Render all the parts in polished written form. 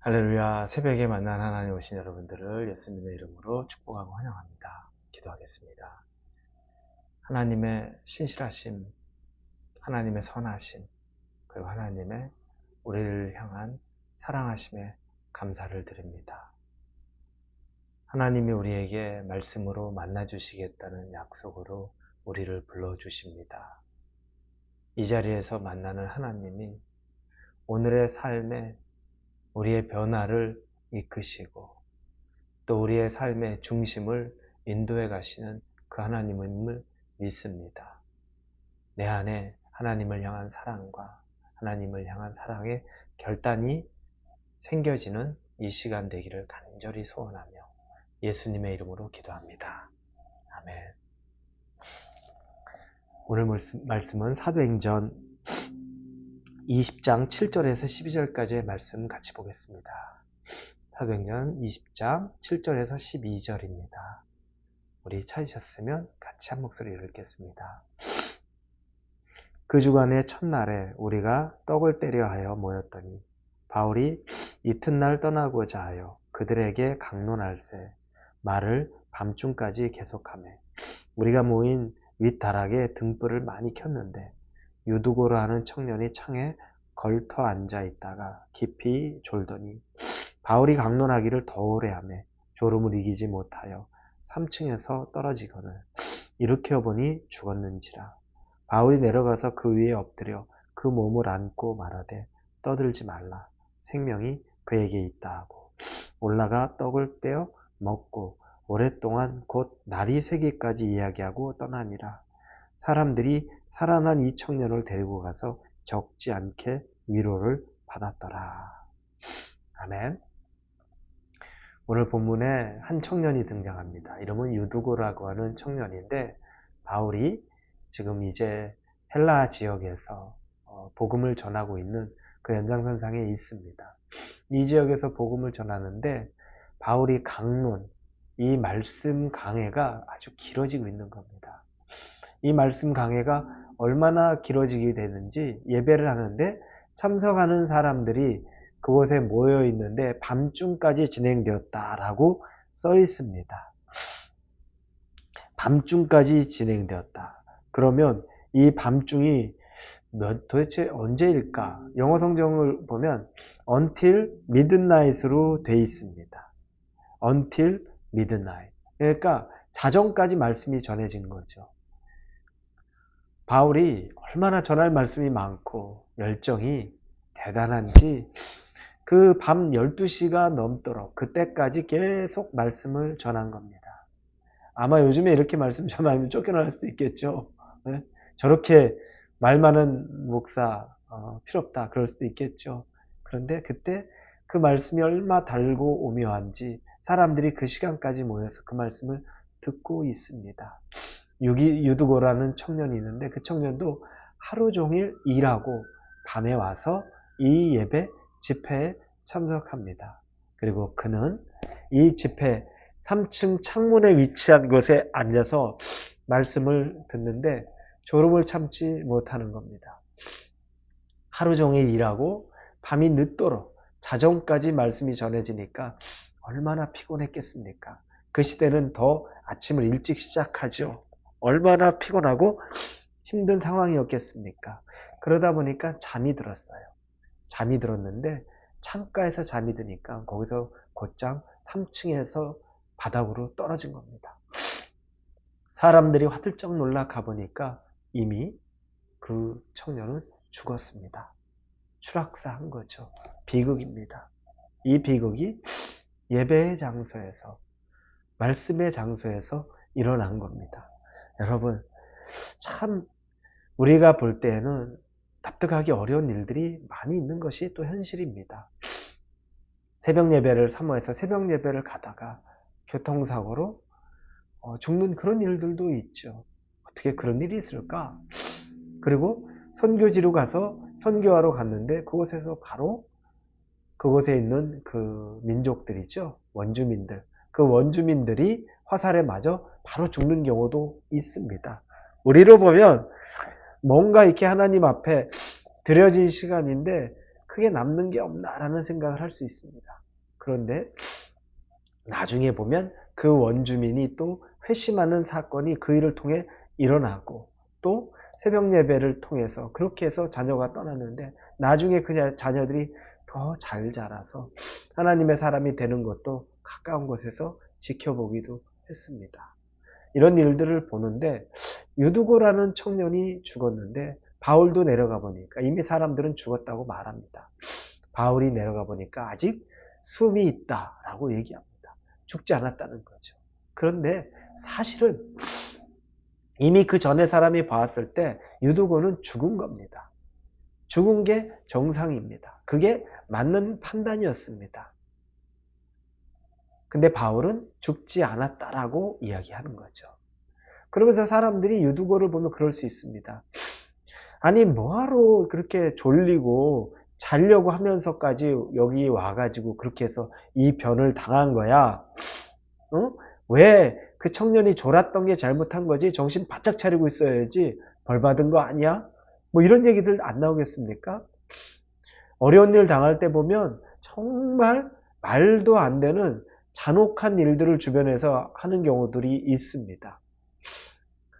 할렐루야, 새벽에 만난 하나님 오신 여러분들을 예수님의 이름으로 축복하고 환영합니다. 기도하겠습니다. 하나님의 신실하심, 하나님의 선하심, 그리고 하나님의 우리를 향한 사랑하심에 감사를 드립니다. 하나님이 우리에게 말씀으로 만나주시겠다는 약속으로 우리를 불러주십니다. 이 자리에서 만나는 하나님이 오늘의 삶에 우리의 변화를 이끄시고 또 우리의 삶의 중심을 인도해 가시는 그 하나님을 믿습니다. 내 안에 하나님을 향한 사랑과 하나님을 향한 사랑의 결단이 생겨지는 이 시간 되기를 간절히 소원하며 예수님의 이름으로 기도합니다. 아멘. 오늘 말씀은 사도행전 20장 7절에서 12절까지의 말씀 같이 보겠습니다. 사도행전 20장 7절에서 12절입니다. 우리 찾으셨으면 같이 한 목소리를 읽겠습니다. 그 주간의 첫날에 우리가 떡을 떼려 하여 모였더니 바울이 이튿날 떠나고자 하여 그들에게 강론할세 말을 밤중까지 계속하며 우리가 모인 윗다락에 등불을 많이 켰는데 유두고라 하는 청년이 창에 걸터 앉아 있다가 깊이 졸더니 바울이 강론하기를 더 오래 하며 졸음을 이기지 못하여 3층에서 떨어지거늘 일으켜보니 죽었는지라. 바울이 내려가서 그 위에 엎드려 그 몸을 안고 말하되 떠들지 말라. 생명이 그에게 있다 하고 올라가 떡을 떼어 먹고 오랫동안 곧 날이 새기까지 이야기하고 떠나니라. 사람들이 살아난 이 청년을 데리고 가서 적지 않게 위로를 받았더라. 아멘. 오늘 본문에 한 청년이 등장합니다. 이름은 유두고라고 하는 청년인데 바울이 지금 이제 헬라 지역에서 복음을 전하고 있는 그 연장선상에 있습니다. 이 지역에서 복음을 전하는데 바울이 강론, 이 말씀 강해가 아주 길어지고 있는 겁니다. 이 말씀 강해가 얼마나 길어지게 되는지 예배를 하는데 참석하는 사람들이 그곳에 모여 있는데 밤중까지 진행되었다라고 써 있습니다. 밤중까지 진행되었다. 그러면 이 밤중이 도대체 언제일까? 영어 성경을 보면 until midnight으로 돼 있습니다. until midnight. 그러니까 자정까지 말씀이 전해진 거죠. 바울이 얼마나 전할 말씀이 많고 열정이 대단한지 그 밤 12시가 넘도록 그때까지 계속 말씀을 전한 겁니다. 아마 요즘에 이렇게 말씀 전하면 쫓겨날 수도 있겠죠. 네? 저렇게 말 많은 목사 필요 없다 그럴 수도 있겠죠. 그런데 그때 그 말씀이 얼마나 달고 오묘한지 사람들이 그 시간까지 모여서 그 말씀을 듣고 있습니다. 유두고라는 청년이 있는데 그 청년도 하루 종일 일하고 밤에 와서 이 예배 집회에 참석합니다. 그리고 그는 이 집회 3층 창문에 위치한 곳에 앉아서 말씀을 듣는데 졸음을 참지 못하는 겁니다. 하루 종일 일하고 밤이 늦도록 자정까지 말씀이 전해지니까 얼마나 피곤했겠습니까? 그 시대는 더 아침을 일찍 시작하죠. 얼마나 피곤하고 힘든 상황이었겠습니까? 그러다 보니까 잠이 들었어요. 잠이 들었는데 창가에서 잠이 드니까 거기서 곧장 3층에서 바닥으로 떨어진 겁니다. 사람들이 화들짝 놀라 가보니까 이미 그 청년은 죽었습니다. 추락사한 거죠. 비극입니다. 이 비극이 예배의 장소에서 말씀의 장소에서 일어난 겁니다. 여러분 참 우리가 볼 때에는 납득하기 어려운 일들이 많이 있는 것이 또 현실입니다. 새벽 예배를 사모해서 새벽 예배를 가다가 교통사고로 죽는 그런 일들도 있죠. 어떻게 그런 일이 있을까? 그리고 선교지로 가서 선교하러 갔는데 그곳에서 바로 그곳에 있는 그 민족들이죠. 원주민들. 그 원주민들이 화살에 맞아 바로 죽는 경우도 있습니다. 우리로 보면 뭔가 이렇게 하나님 앞에 드려진 시간인데 크게 남는 게 없나라는 생각을 할 수 있습니다. 그런데 나중에 보면 그 원주민이 또 회심하는 사건이 그 일을 통해 일어나고 또 새벽 예배를 통해서 그렇게 해서 자녀가 떠났는데 나중에 그 자녀들이 더 잘 자라서 하나님의 사람이 되는 것도 가까운 곳에서 지켜보기도 했습니다. 이런 일들을 보는데 유두고라는 청년이 죽었는데 바울도 내려가 보니까 이미 사람들은 죽었다고 말합니다. 바울이 내려가 보니까 아직 숨이 있다라고 얘기합니다. 죽지 않았다는 거죠. 그런데 사실은 이미 그 전에 사람이 봤을 때 유두고는 죽은 겁니다. 죽은 게 정상입니다. 그게 맞는 판단이었습니다. 근데 바울은 죽지 않았다라고 이야기하는 거죠. 그러면서 사람들이 유두고를 보면 그럴 수 있습니다. 아니 뭐하러 그렇게 졸리고 자려고 하면서까지 여기 와가지고 그렇게 해서 이 변을 당한 거야? 왜 그 청년이 졸았던 게 잘못한 거지? 정신 바짝 차리고 있어야지 벌 받은 거 아니야? 뭐 이런 얘기들 안 나오겠습니까? 어려운 일 당할 때 보면 정말 말도 안 되는 잔혹한 일들을 주변에서 하는 경우들이 있습니다.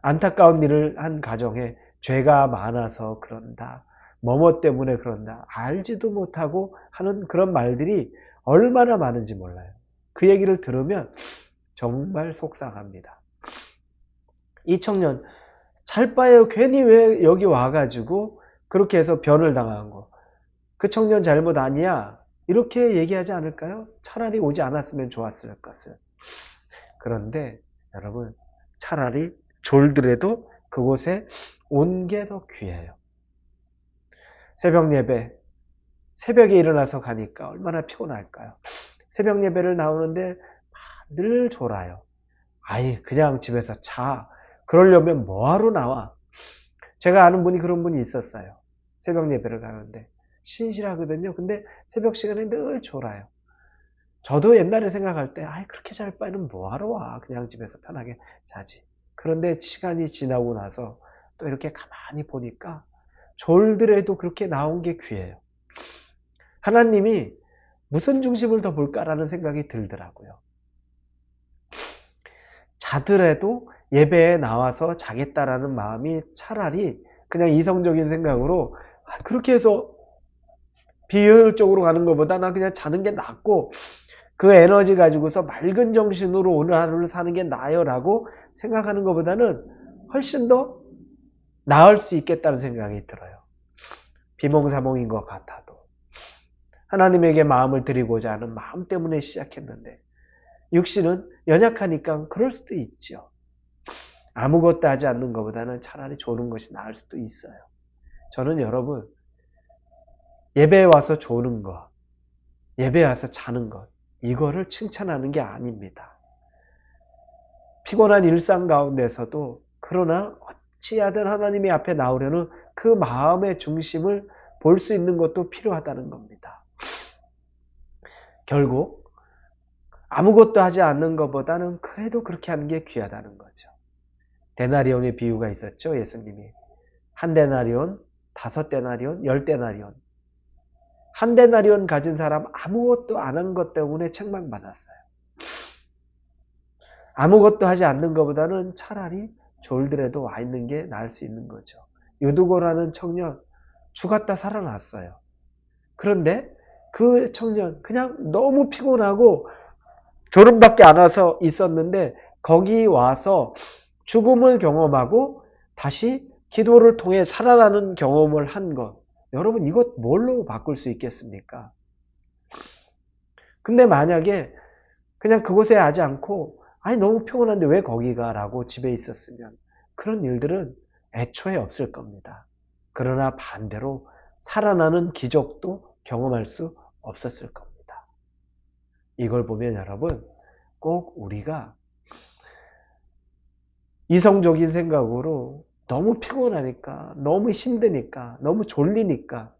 안타까운 일을 한 가정에 죄가 많아서 그런다. 뭐뭐 때문에 그런다. 알지도 못하고 하는 그런 말들이 얼마나 많은지 몰라요. 그 얘기를 들으면 정말 속상합니다. 이 청년 잘 봐요. 괜히 왜 여기 와가지고 그렇게 해서 변을 당한 거. 그 청년 잘못 아니야. 이렇게 얘기하지 않을까요? 차라리 오지 않았으면 좋았을 것을. 그런데 여러분 차라리 졸더라도 그곳에 온 게 더 귀해요. 새벽 예배, 새벽에 일어나서 가니까 얼마나 피곤할까요? 새벽 예배를 나오는데 늘 졸아요. 아이 그냥 집에서 자. 그러려면 뭐하러 나와? 제가 아는 분이 그런 분이 있었어요. 새벽 예배를 가는데 신실하거든요. 근데 새벽 시간에 늘 졸아요. 저도 옛날에 생각할 때 아이 그렇게 잘 바에는 뭐하러 와. 그냥 집에서 편하게 자지. 그런데 시간이 지나고 나서 또 이렇게 가만히 보니까 졸더라도 그렇게 나온 게 귀해요. 하나님이 무슨 중심을 더 볼까라는 생각이 들더라고요. 자더라도 예배에 나와서 자겠다라는 마음이 차라리 그냥 이성적인 생각으로 그렇게 해서 비효율적으로 가는 것보다 나 그냥 자는 게 낫고 그 에너지 가지고서 맑은 정신으로 오늘 하루를 사는 게 나아요 라고 생각하는 것보다는 훨씬 더 나을 수 있겠다는 생각이 들어요. 비몽사몽인 것 같아도 하나님에게 마음을 드리고자 하는 마음 때문에 시작했는데 육신은 연약하니까 그럴 수도 있죠. 아무것도 하지 않는 것보다는 차라리 조는 것이 나을 수도 있어요. 저는 여러분 예배에 와서 조는 것, 예배에 와서 자는 것 이거를 칭찬하는 게 아닙니다. 피곤한 일상 가운데서도 그러나 어찌하든 하나님의 앞에 나오려는 그 마음의 중심을 볼 수 있는 것도 필요하다는 겁니다. 결국 아무것도 하지 않는 것보다는 그래도 그렇게 하는 게 귀하다는 거죠. 데나리온의 비유가 있었죠. 예수님이 한 데나리온, 5데나리온, 10데나리온. 한 데나리온 가진 사람 아무것도 안 한 것 때문에 책망받았어요. 아무것도 하지 않는 것보다는 차라리 졸더라도 와 있는 게 나을 수 있는 거죠. 유두고라는 청년 죽었다 살아났어요. 그런데 그 청년 그냥 너무 피곤하고 졸음밖에 안 와서 있었는데 거기 와서 죽음을 경험하고 다시 기도를 통해 살아나는 경험을 한 것. 여러분 이것 뭘로 바꿀 수 있겠습니까? 근데 만약에 그냥 그곳에 하지 않고 아니 너무 피곤한데 왜 거기 가라고 집에 있었으면 그런 일들은 애초에 없을 겁니다. 그러나 반대로 살아나는 기적도 경험할 수 없었을 겁니다. 이걸 보면 여러분 꼭 우리가 이성적인 생각으로 너무 피곤하니까 너무 힘드니까 너무 졸리니까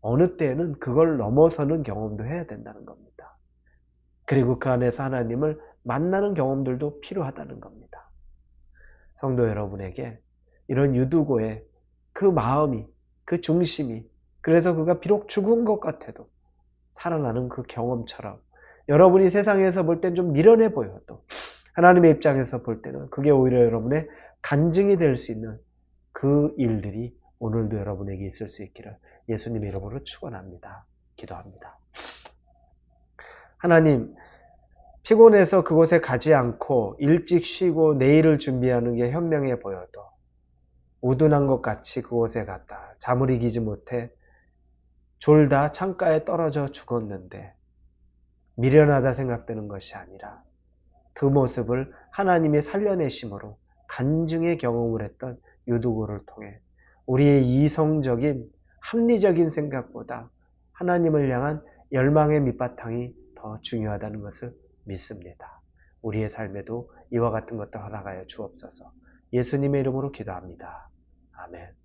어느 때에는 그걸 넘어서는 경험도 해야 된다는 겁니다. 그리고 그 안에서 하나님을 만나는 경험들도 필요하다는 겁니다. 성도 여러분에게 이런 유두고의 그 마음이 그 중심이 그래서 그가 비록 죽은 것 같아도 살아나는 그 경험처럼 여러분이 세상에서 볼 땐 좀 미련해 보여도 하나님의 입장에서 볼 때는 그게 오히려 여러분의 간증이 될 수 있는 그 일들이 오늘도 여러분에게 있을 수 있기를 예수님의 이름으로 축원합니다. 기도합니다. 하나님, 피곤해서 그곳에 가지 않고 일찍 쉬고 내일을 준비하는 게 현명해 보여도 우둔한 것 같이 그곳에 갔다 잠을 이기지 못해 졸다 창가에 떨어져 죽었는데 미련하다 생각되는 것이 아니라 그 모습을 하나님이 살려내심으로 간증의 경험을 했던 유두고를 통해 우리의 이성적인 합리적인 생각보다 하나님을 향한 열망의 밑바탕이 더 중요하다는 것을 믿습니다. 우리의 삶에도 이와 같은 것들 허락하여 주옵소서. 예수님의 이름으로 기도합니다. 아멘.